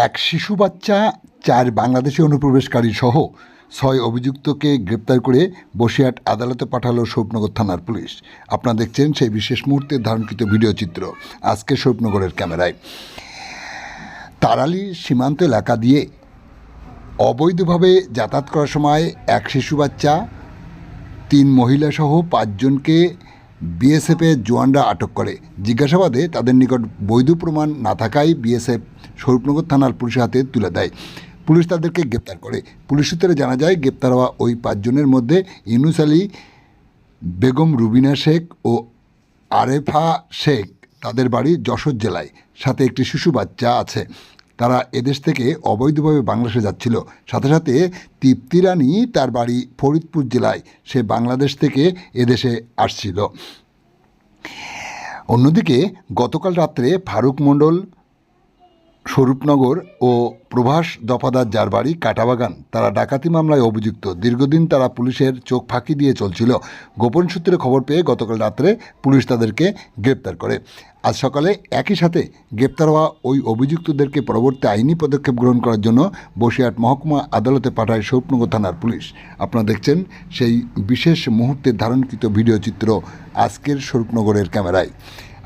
এক শিশু বাচ্চা, ৪ বাংলাদেশি অনুপ্রবেশকারী সহ ৬ অভিযুক্তকে গ্রেপ্তার করে বসিরহাট আদালতে পাঠালো স্বরূপনগর থানার পুলিশ। আপনারা দেখছেন সেই বিশেষ মুহূর্তে ধারণকৃত ভিডিও চিত্র আজকে স্বরূপনগরের ক্যামেরায়। তারালি সীমান্ত এলাকা দিয়ে অবৈধভাবে যাতায়াত করার সময় এক শিশু বাচ্চা, ৩ মহিলাসহ ৫ জনকে বিএসএফের জওয়ানরা আটক করে। জিজ্ঞাসাবাদে তাদের নিকট বৈধ প্রমাণ না থাকায় বিএসএফ স্বরূপনগর থানার পুলিশের হাতে তুলে দেয়। পুলিশ তাদেরকে গ্রেপ্তার করে। পুলিশ সূত্রে জানা যায়, গ্রেপ্তার হওয়া ওই ৫ জনের মধ্যে ইউনুস আলী, বেগম রুবিনা শেখ ও আরেফা শেখ, তাদের বাড়ি যশোর জেলায়, সাথে একটি শিশু বাচ্চা আছে। তারা এদেশ থেকে অবৈধভাবে বাংলাদেশে যাচ্ছিল। সাথে সাথে তৃপ্তি রানী, তার বাড়ি ফরিদপুর জেলায়, সে বাংলাদেশ থেকে এদেশে আসছিল। অন্যদিকে গতকাল রাত্রে ফারুক মণ্ডল, স্বরূপনগর ও প্রভাস দফাদার, যার বাড়ি কাটাবাগান, তারা ডাকাতি মামলায় অভিযুক্ত। দীর্ঘদিন তারা পুলিশের চোখ ফাঁকি দিয়ে চলছিল। গোপন সূত্রে খবর পেয়ে গতকাল রাত্রে পুলিশ তাদেরকে গ্রেপ্তার করে। আজ সকালে একই সাথে গ্রেপ্তার হওয়া ওই অভিযুক্তদেরকে পরবর্তী আইনি পদক্ষেপ গ্রহণ করার জন্য বসিরহাট মহকুমা আদালতে পাঠায় স্বরূপনগর থানার পুলিশ। আপনারা দেখছেন সেই বিশেষ মুহূর্তে ধারণকৃত ভিডিও চিত্র আজকের স্বরূপনগরের ক্যামেরায়।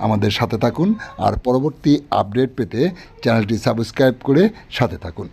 আমাদের সাথে থাকুন আর পরবর্তী আপডেট পেতে চ্যানেলটি সাবস্ক্রাইব করে সাথে থাকুন।